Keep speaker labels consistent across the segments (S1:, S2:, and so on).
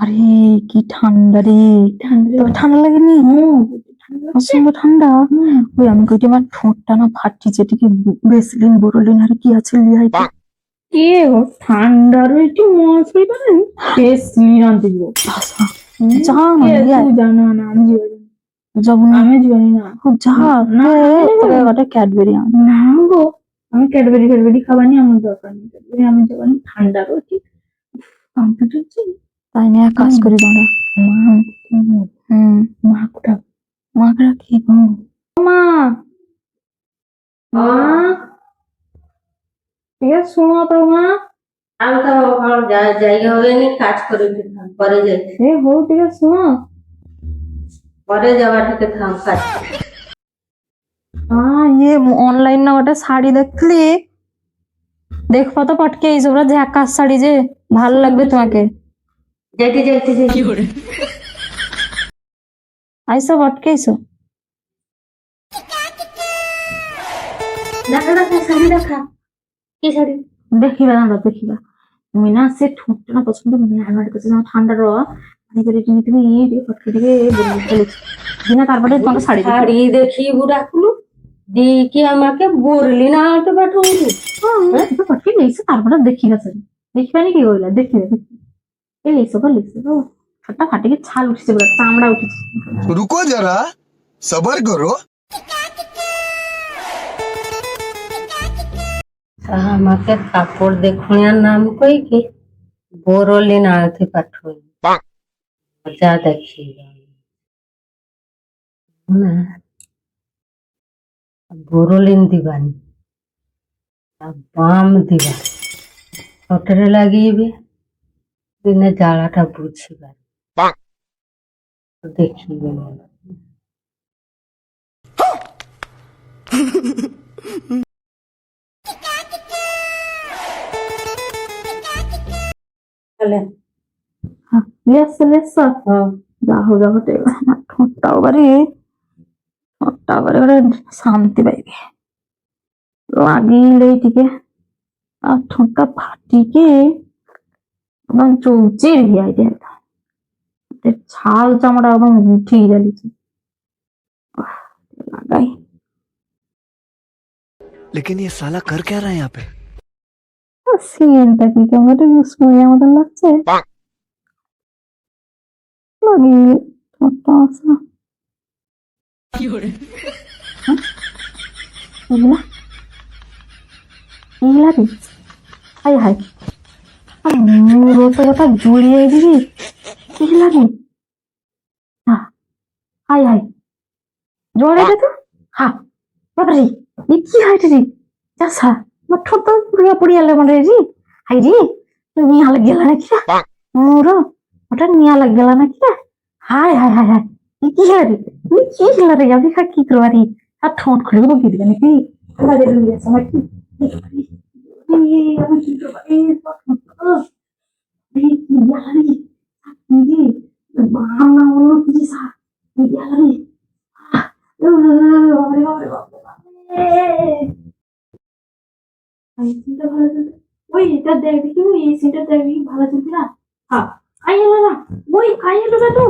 S1: আরে কি ঠান্ডা রে! তোর ঠান্ডা লাগেনি? প্রচন্ড ঠান্ডা। ওই আমি কইটি আমার ঠোঁটটা না ফাটছে, এটিকে ভেসলিন বোরোলিন আর কি আছে লিয়াইতে।
S2: কে গো ঠান্ডার একটু মশাই পারেন ভেসলিন আনতে দিব।
S1: যা না লিয়াই।
S2: তুই জানো না আমি জীবনে
S1: যাবো না
S2: আমি জীবনে না
S1: যা
S2: না,
S1: তোকে একটা ক্যাডবেরি আন।
S2: না গো আমি ক্যাডবেরি খাবানি, আমার দরকার নেই ক্যাডবেরি, আমি জীবনে ঠান্ডারও ঠিক কম্পিউটার চাই।
S1: তাই নিয়ে এক কাজ করি দাঁড়া।
S2: মা মা কোথা
S1: মাকে রাখি।
S2: মা মা ঠিক আছে শোনো তো মা।
S3: আমি তো আমার জায়গা হয়নি, কাজ করে থাম, পরে যাই,
S2: এ হো ঠিক আছে শোনো।
S3: পরে যাওয়া থেকে থাম কাজ করে।
S1: ये ऑनलाइन ना ওটা শাড়ি দেখলি? দেখবা তো পটকে এই সবরা ঝাকাস শাড়ি যে ভালো লাগবে তোমাকে।
S3: যাইতে যাইতে যাইতে
S1: আইসো পটকে আইসো।
S3: দেখা দেখা শাড়ি দেখা, কি শাড়ি?
S1: দেখিবা না দেখিবা তুমি না সে ঠোঁটটা না পছন্দ করে আমার কাছে না ঠান্ডা র মানে করে তুমি এই পটকে থেকে বলে ফেলেছি দিনা, তারপরে তোমাকে শাড়ি দেখি।
S3: শাড়ি দেখি বুড়া কুলু দি কি আমাকে বললি না তো পাঠবি?
S1: পটকে গেছে তারপরে দেখিবা শাড়ি দেখিবা নি কি কইলা দেখিবা এই লেসো গো লেসো গো ছোটটা ফাটে কি ছাল উঠছে পুরো চামড়া উঠেছে।
S4: रुको जरा सबर करो।
S3: আমাকে কাপড় দেখুনিয়ার নাম কই কি বরলি না আনতে পাঠবি, যা দেখি না বরলিন দিবানি বাম দিবা ঠোঁটরে লাগিয়ে দিনে জ্বালাটা বুঝিবার দেখিবে না। তাহলে
S1: লেসো লেসো যাহো যাহো তো এবার আমার ঠোঁটটাও বারে শান্তি পাইবে লাগিলে টিকে আর ঠোঁটটা ফাটিকে একদম চৌচির গিয়ে ছাল চামড়া একদম উঠেই জ্বালিছে লাগাই।
S4: लेकिन ये साला कर क्या रहा है यहाँ पे?
S1: সিনটা কি কেমন মুসমুড়িয়া মতন লাগছে লাগিয়ে ঠোঁটটা আছে না এগুলা এগুলা রে হাই হাই মুড়ো তো কথা জড়িয়ে দিবি এগুলা রে হাই হাই জড়ে দে তো হা বাবারে এ কি হাইটে রে চাষা আমার ঠোঁট তো পুড়িয়া পুড়িয়া মানে রে হাই রে নিয়া লাগ গেল নাকি রে মুড়ো ওটা নিয়া লাগ গেল নাকি রে হাই হাই হাই হাই এ কি হলো রে কি হলো রে আমি কি করবা রে আর ঠোঁট খুলে বকি দিবে নাকি বাজে লুই আছে আমার কি আমি কি করবা এই কি জানি কি বাহানা অন্য কিছু সা কি জানি বাবারে বাবারে বাবারে এই সিনটা ভালো চলছে ওই এটা দেখ দেখি ওই এই সিনটা দেখ দেখি ভালো চলছে না হ্যাঁ আইলা না ওই খাইলো না তো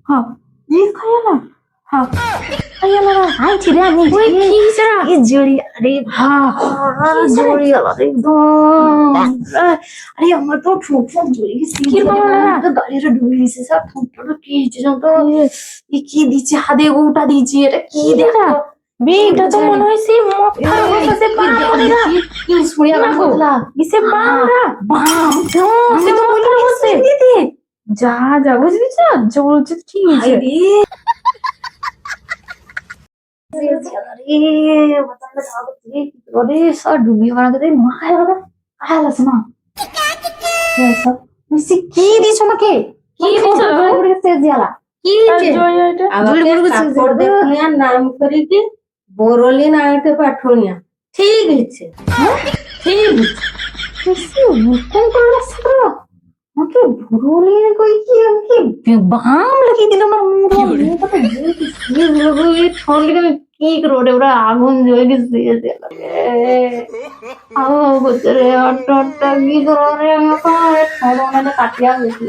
S1: হ্যাঁ এই খাইলা হ্যাঁ আইলা না আই ছিড়ে আমি ওই কি জরা এই জড়ি আরে হ্যাঁ জড়ি আরে একদম আরে আমার তো ঠোঁট জড়ি গেছে কি বাবা তো গাড়িটা ডুবে গেছে সব ঠোঁটটা কি হচ্ছে জানো তো এই কি দিচ্ছে হাতে ওটা দিচ্ছে এটা কি দেখা এটা তো মনে হইছে মথার বসে বাঁধা কি সুড়িয়া বাঁধলা ইসে বাঁধা বাম সে তো মথার বসে যা যা বুঝলি যা জলছে ঠিক আছে अरे बता था अरे सर डूबी वाला के माय वाला आला सुना ये सब मिसी की দিছ আমাকে কি দিছ পুরো সে দিয়ালা
S3: কি আমাকে কাপড় দেখুনিয়ার নাম করি কি বরলিন আনতে পাঠনিয়া ঠিক আছে ঠিক
S1: किसी हुकुम করলা সর আমাকে ভুরুলে কই কি আমাকে বাম লাগি দিল আমার মুড়ো মুড়ো তো জেল কি সে লাগো এই ঠোঁট লাগে কি করবে ওরা আগুন জ্বলে গেছে আও বছরে অটটা কি করে আমাকে ঠোঁট মানে কাটিয়া গেছে